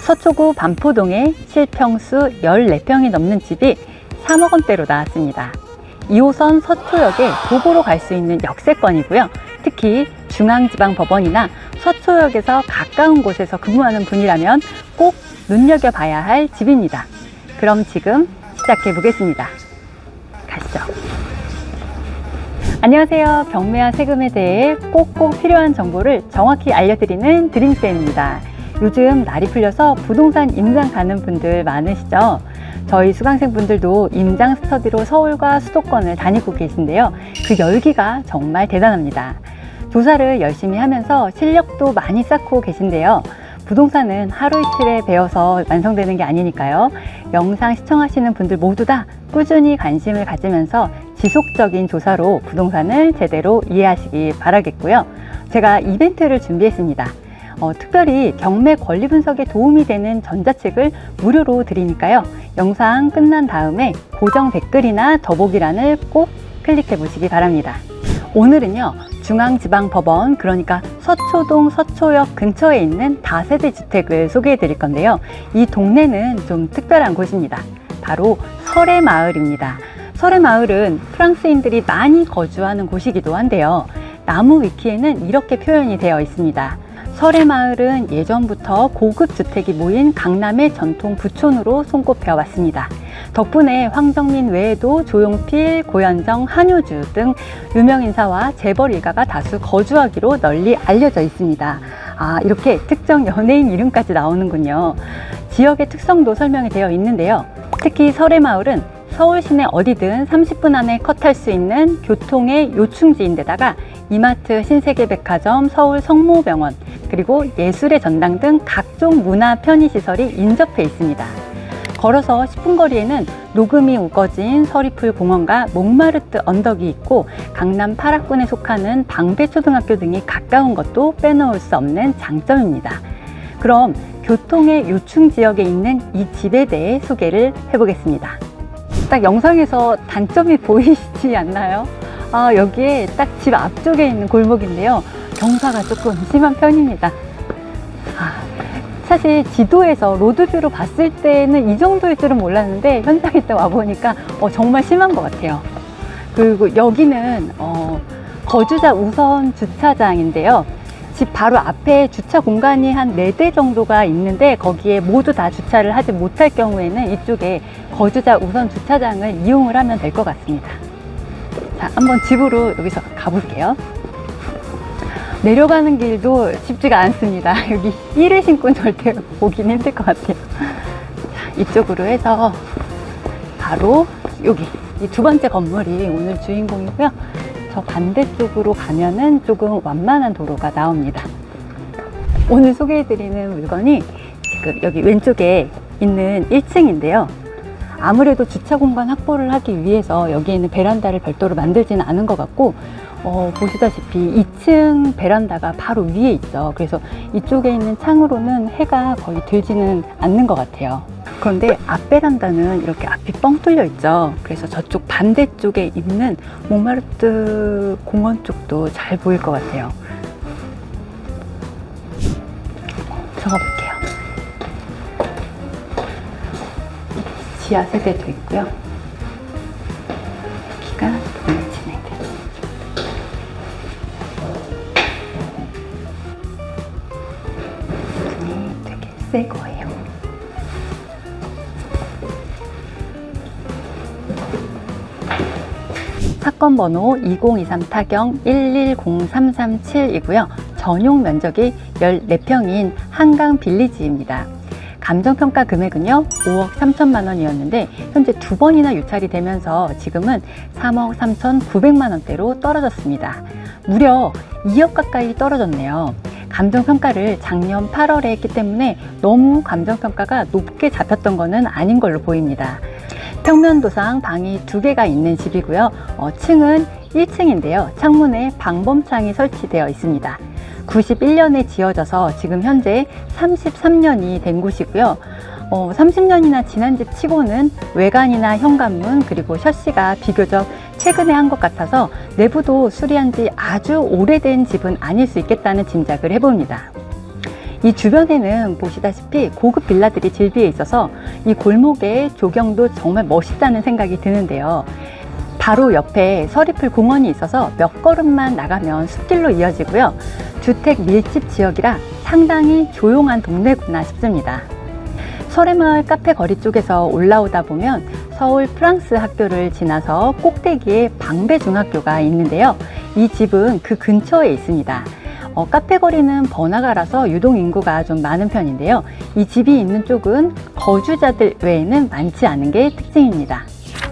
서초구 반포동에 실평수 14평이 넘는 집이 3억 원대로 나왔습니다. 2호선 서초역에 도보로 갈 수 있는 역세권이고요. 특히 중앙지방법원이나 서초역에서 가까운 곳에서 근무하는 분이라면 꼭 눈여겨봐야 할 집입니다. 그럼 지금 시작해 보겠습니다. 가시죠. 안녕하세요. 경매와 세금에 대해 꼭꼭 필요한 정보를 정확히 알려드리는 드림쌤입니다. 요즘 날이 풀려서 부동산 임장 가는 분들 많으시죠? 저희 수강생분들도 임장 스터디로 서울과 수도권을 다니고 계신데요. 그 열기가 정말 대단합니다. 조사를 열심히 하면서 실력도 많이 쌓고 계신데요. 부동산은 하루 이틀에 배워서 완성되는 게 아니니까요. 영상 시청하시는 분들 모두 다 꾸준히 관심을 가지면서 지속적인 조사로 부동산을 제대로 이해하시기 바라겠고요. 제가 이벤트를 준비했습니다. 특별히 경매 권리 분석에 도움이 되는 전자책을 무료로 드리니까요. 영상 끝난 다음에 고정 댓글이나 더보기란을 꼭 클릭해 보시기 바랍니다. 오늘은요, 중앙지방법원, 그러니까 서초동 서초역 근처에 있는 다세대 주택을 소개해 드릴 건데요. 이 동네는 좀 특별한 곳입니다. 바로 설해마을입니다. 설해마을은 프랑스인들이 많이 거주하는 곳이기도 한데요. 나무 위키에는 이렇게 표현이 되어 있습니다. 설해마을은 예전부터 고급 주택이 모인 강남의 전통 부촌으로 손꼽혀 왔습니다. 덕분에 황정민 외에도 조용필, 고현정, 한효주 등 유명 인사와 재벌 일가가 다수 거주하기로 널리 알려져 있습니다. 이렇게 특정 연예인 이름까지 나오는군요. 지역의 특성도 설명이 되어 있는데요. 특히 설해마을은 서울 시내 어디든 30분 안에 컷할 수 있는 교통의 요충지인데다가 이마트, 신세계백화점, 서울 성모병원, 그리고 예술의 전당 등 각종 문화 편의시설이 인접해 있습니다. 걸어서 10분 거리에는 녹음이 우거진 서리풀 공원과 몽마르트 언덕이 있고 강남 8학군에 속하는 방배초등학교 등이 가까운 것도 빼놓을 수 없는 장점입니다. 그럼 교통의 요충 지역에 있는 이 집에 대해 소개를 해보겠습니다. 딱 영상에서 단점이 보이시지 않나요? 여기에 딱 집 앞쪽에 있는 골목인데요. 경사가 조금 심한 편입니다. 사실 지도에서 로드뷰로 봤을 때는 이 정도일 줄은 몰랐는데 현장에 또 와보니까 정말 심한 것 같아요. 그리고 여기는 거주자 우선 주차장인데요. 집 바로 앞에 주차 공간이 한 4대 정도가 있는데 거기에 모두 다 주차를 하지 못할 경우에는 이쪽에 거주자 우선 주차장을 이용을 하면 될 것 같습니다. 자, 한번 집으로 여기서 가볼게요. 내려가는 길도 쉽지가 않습니다. 여기 힐을 신고는 절대 보긴 힘들 것 같아요. 자, 이쪽으로 해서 바로 여기 이 두 번째 건물이 오늘 주인공이고요. 저 반대쪽으로 가면은 조금 완만한 도로가 나옵니다. 오늘 소개해드리는 물건이 지금 여기 왼쪽에 있는 1층인데요. 아무래도 주차 공간 확보를 하기 위해서 여기에 있는 베란다를 별도로 만들지는 않은 것 같고 보시다시피 2층 베란다가 바로 위에 있죠. 그래서 이쪽에 있는 창으로는 해가 거의 들지는 않는 것 같아요. 그런데 앞 베란다는 이렇게 앞이 뻥 뚫려 있죠. 그래서 저쪽 반대쪽에 있는 몽마르트 공원 쪽도 잘 보일 것 같아요. 들어가 볼게요. 지하 세대도 있고요. 여기가 동네 진행대. 문이 되게 새 거예요. 사건 번호 2023 타경 110337이고요. 전용 면적이 14평인 한강 빌리지입니다. 감정평가 금액은요 5억 3천만 원이었는데 현재 2번이나 유찰이 되면서 지금은 3억 3,900만 원대로 떨어졌습니다. 무려 2억 가까이 떨어졌네요. 감정평가를 작년 8월에 했기 때문에 너무 감정평가가 높게 잡혔던 것은 아닌 걸로 보입니다. 평면도상 방이 2개가 있는 집이고요. 층은 1층인데요. 창문에 방범창이 설치되어 있습니다. 91년에 지어져서 지금 현재 33년이 된 곳이고요. 30년이나 지난 집 치고는 외관이나 현관문 그리고 셔시가 비교적 최근에 한 것 같아서 내부도 수리한 지 아주 오래된 집은 아닐 수 있겠다는 짐작을 해봅니다. 이 주변에는 보시다시피 고급 빌라들이 질비해 있어서 이 골목의 조경도 정말 멋있다는 생각이 드는데요. 바로 옆에 서리풀 공원이 있어서 몇 걸음만 나가면 숲길로 이어지고요. 주택 밀집 지역이라 상당히 조용한 동네구나 싶습니다. 설해마을 카페 거리 쪽에서 올라오다 보면 서울 프랑스 학교를 지나서 꼭대기에 방배중학교가 있는데요. 이 집은 그 근처에 있습니다. 카페 거리는 번화가라서 유동 인구가 좀 많은 편인데요. 이 집이 있는 쪽은 거주자들 외에는 많지 않은 게 특징입니다.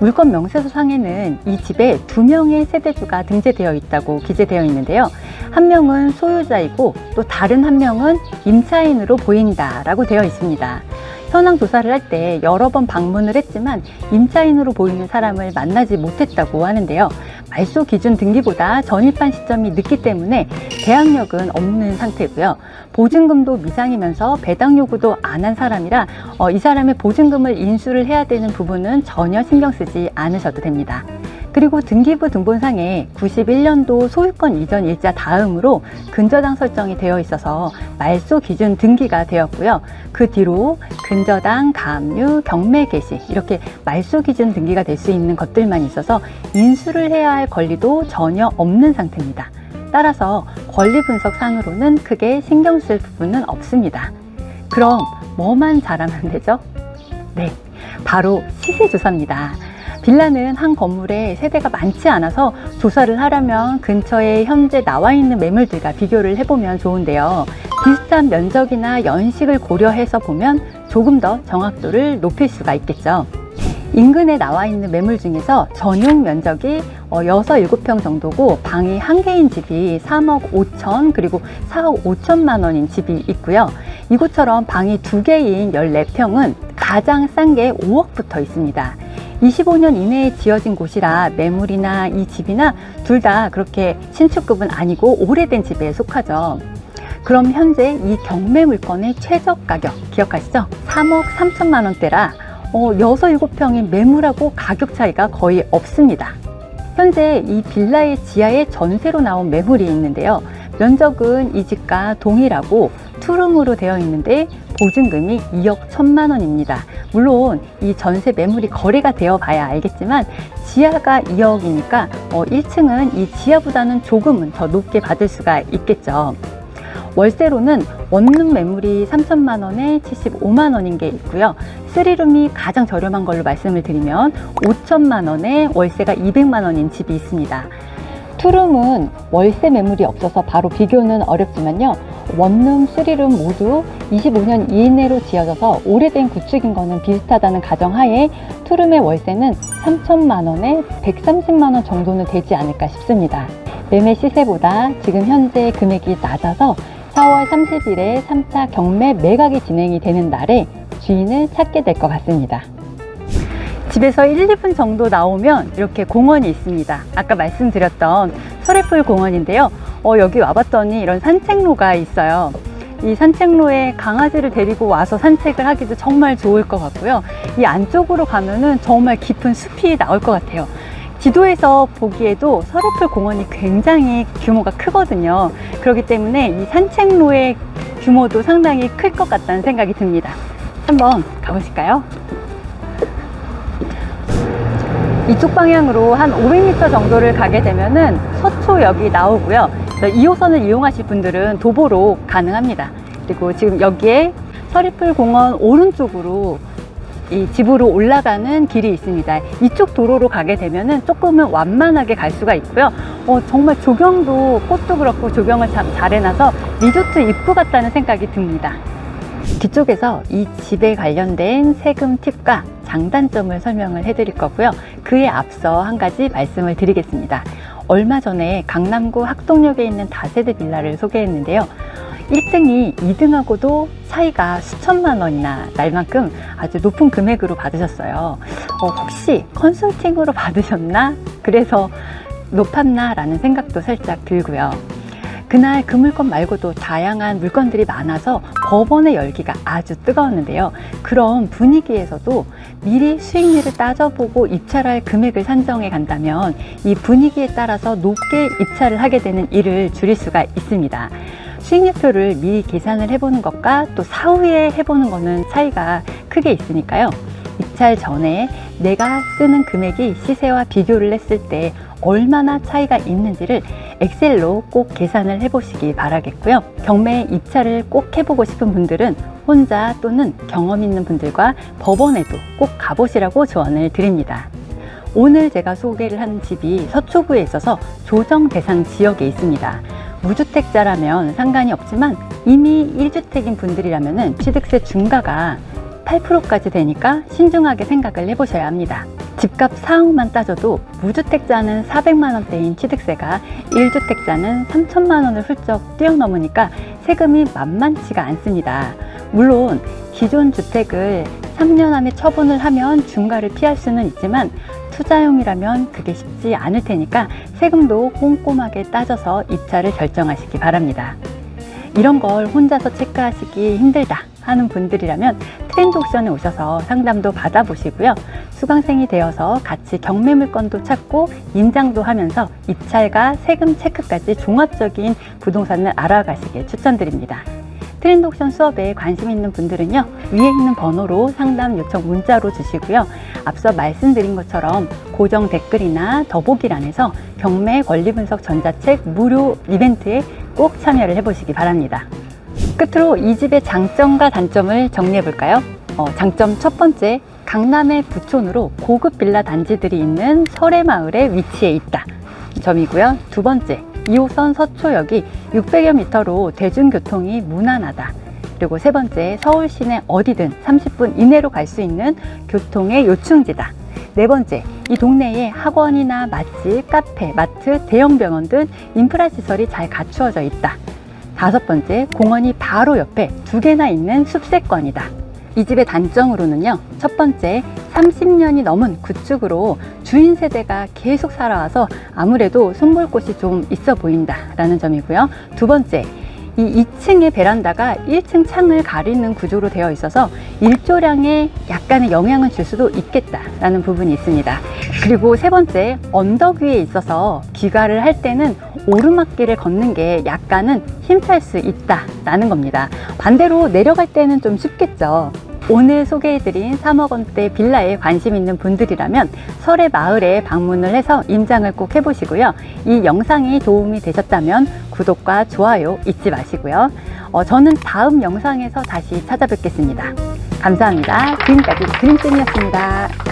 물건 명세서상에는 이 집에 2명의 세대주가 등재되어 있다고 기재되어 있는데요. 한 명은 소유자이고 또 다른 한 명은 임차인으로 보인다 라고 되어 있습니다. 현황 조사를 할 때 여러 번 방문을 했지만 임차인으로 보이는 사람을 만나지 못했다고 하는데요. 말소 기준 등기보다 전입한 시점이 늦기 때문에 계약력은 없는 상태고요. 보증금도 미상이면서 배당 요구도 안 한 사람이라 이 사람의 보증금을 인수를 해야 되는 부분은 전혀 신경 쓰지 않으셔도 됩니다. 그리고 등기부 등본상에 91년도 소유권 이전 일자 다음으로 근저당 설정이 되어 있어서 말소 기준 등기가 되었고요. 그 뒤로 근저당, 가압류, 경매 개시 이렇게 말소 기준 등기가 될 수 있는 것들만 있어서 인수를 해야 할 권리도 전혀 없는 상태입니다. 따라서 권리 분석 상으로는 크게 신경 쓸 부분은 없습니다. 그럼 뭐만 잘하면 되죠? 네, 바로 시세 조사입니다. 빌라는 한 건물에 세대가 많지 않아서 조사를 하려면 근처에 현재 나와 있는 매물들과 비교를 해보면 좋은데요. 비슷한 면적이나 연식을 고려해서 보면 조금 더 정확도를 높일 수가 있겠죠. 인근에 나와 있는 매물 중에서 전용 면적이 6, 7평 정도고 방이 1개인 집이 3억 5천 그리고 4억 5천만 원인 집이 있고요. 이곳처럼 방이 2개인 14평은 가장 싼 게 5억부터 있습니다. 25년 이내에 지어진 곳이라 매물이나 이 집이나 둘 다 그렇게 신축급은 아니고 오래된 집에 속하죠. 그럼 현재 이 경매 물건의 최저 가격 기억하시죠? 3억 3천만 원대라 6, 7평인 매물하고 가격 차이가 거의 없습니다. 현재 이 빌라의 지하에 전세로 나온 매물이 있는데요. 면적은 이 집과 동일하고 투룸으로 되어 있는데 보증금이 2억 1천만 원입니다. 물론 이 전세 매물이 거래가 되어 봐야 알겠지만 지하가 2억이니까 1층은 이 지하보다는 조금은 더 높게 받을 수가 있겠죠. 월세로는 원룸 매물이 3천만 원에 75만 원인 게 있고요. 3룸이 가장 저렴한 걸로 말씀을 드리면 5천만 원에 월세가 200만 원인 집이 있습니다. 투룸은 월세 매물이 없어서 바로 비교는 어렵지만요. 원룸, 3룸 모두 25년 이내로 지어져서 오래된 구축인 거는 비슷하다는 가정하에 투룸의 월세는 3천만 원에 130만 원 정도는 되지 않을까 싶습니다. 매매 시세보다 지금 현재 금액이 낮아서 4월 30일에 3차 경매 매각이 진행이 되는 날에 주인을 찾게 될 것 같습니다. 집에서 1, 2분 정도 나오면 이렇게 공원이 있습니다. 아까 말씀드렸던 설해풀 공원인데요. 여기 와봤더니 이런 산책로가 있어요. 이 산책로에 강아지를 데리고 와서 산책을 하기도 정말 좋을 것 같고요. 이 안쪽으로 가면은 정말 깊은 숲이 나올 것 같아요. 지도에서 보기에도 설해풀 공원이 굉장히 규모가 크거든요. 그렇기 때문에 이 산책로의 규모도 상당히 클 것 같다는 생각이 듭니다. 한번 가보실까요? 이쪽 방향으로 한 500m 정도를 가게 되면은 서초역이 나오고요. 2호선을 이용하실 분들은 도보로 가능합니다. 그리고 지금 여기에 설해풀 공원 오른쪽으로 이 집으로 올라가는 길이 있습니다. 이쪽 도로로 가게 되면은 조금은 완만하게 갈 수가 있고요. 정말 조경도 꽃도 그렇고 조경을 참 잘 해놔서 리조트 입구 같다는 생각이 듭니다. 뒤쪽에서 이 집에 관련된 세금 팁과 장단점을 설명을 해드릴 거고요. 그에 앞서 한 가지 말씀을 드리겠습니다. 얼마 전에 강남구 학동역에 있는 다세대 빌라를 소개했는데요. 1등이 2등하고도 차이가 수천만 원이나 날 만큼 아주 높은 금액으로 받으셨어요. 혹시 컨설팅으로 받으셨나? 그래서 높았나? 라는 생각도 살짝 들고요. 그날 그 물건 말고도 다양한 물건들이 많아서 법원의 열기가 아주 뜨거웠는데요. 그런 분위기에서도 미리 수익률을 따져보고 입찰할 금액을 산정해 간다면 이 분위기에 따라서 높게 입찰을 하게 되는 일을 줄일 수가 있습니다. 수익률표를 미리 계산을 해보는 것과 또 사후에 해보는 것은 차이가 크게 있으니까요. 입찰 전에 내가 쓰는 금액이 시세와 비교를 했을 때 얼마나 차이가 있는지를 엑셀로 꼭 계산을 해보시기 바라겠고요. 경매 입찰을 꼭 해보고 싶은 분들은 혼자 또는 경험 있는 분들과 법원에도 꼭 가보시라고 조언을 드립니다. 오늘 제가 소개를 한 집이 서초구에 있어서 조정 대상 지역에 있습니다. 무주택자라면 상관이 없지만 이미 1주택인 분들이라면 취득세 중과가 8%까지 되니까 신중하게 생각을 해보셔야 합니다. 집값 상황만 따져도 무주택자는 400만 원대인 취득세가 1주택자는 3천만 원을 훌쩍 뛰어넘으니까 세금이 만만치가 않습니다. 물론 기존 주택을 3년 안에 처분을 하면 중과를 피할 수는 있지만 투자용이라면 그게 쉽지 않을 테니까 세금도 꼼꼼하게 따져서 입찰을 결정하시기 바랍니다. 이런 걸 혼자서 체크하시기 힘들다 하는 분들이라면 트렌드 옥션에 오셔서 상담도 받아보시고요. 수강생이 되어서 같이 경매 물건도 찾고 임장도 하면서 입찰과 세금 체크까지 종합적인 부동산을 알아가시길 추천드립니다. 트렌드 옥션 수업에 관심 있는 분들은요, 위에 있는 번호로 상담 요청 문자로 주시고요. 앞서 말씀드린 것처럼 고정 댓글이나 더보기란에서 경매 권리 분석 전자책 무료 이벤트에 꼭 참여를 해보시기 바랍니다. 끝으로 이 집의 장점과 단점을 정리해 볼까요? 장점 첫 번째, 강남의 부촌으로 고급 빌라 단지들이 있는 설해마을에 위치해 있다 점이고요. 두 번째, 2호선 서초역이 600여 미터로 대중교통이 무난하다. 그리고 세 번째, 서울 시내 어디든 30분 이내로 갈 수 있는 교통의 요충지다. 네 번째, 이 동네에 학원이나 맛집, 카페, 마트, 대형 병원 등 인프라 시설이 잘 갖추어져 있다. 다섯 번째, 공원이 바로 옆에 2개나 있는 숲세권이다. 이 집의 단점으로는요, 첫 번째, 30년이 넘은 구축으로 주인 세대가 계속 살아와서 아무래도 손볼 곳이 좀 있어 보인다 라는 점이고요. 두 번째, 이 2층의 베란다가 1층 창을 가리는 구조로 되어 있어서 일조량에 약간의 영향을 줄 수도 있겠다라는 부분이 있습니다. 그리고 세 번째, 언덕 위에 있어서 귀가를 할 때는 오르막길을 걷는 게 약간은 힘들 수 있다라는 겁니다. 반대로 내려갈 때는 좀 쉽겠죠. 오늘 소개해드린 3억 원대 빌라에 관심 있는 분들이라면 설해마을에 방문을 해서 임장을 꼭 해보시고요. 이 영상이 도움이 되셨다면 구독과 좋아요 잊지 마시고요. 저는 다음 영상에서 다시 찾아뵙겠습니다. 감사합니다. 지금까지 드림쌤이었습니다.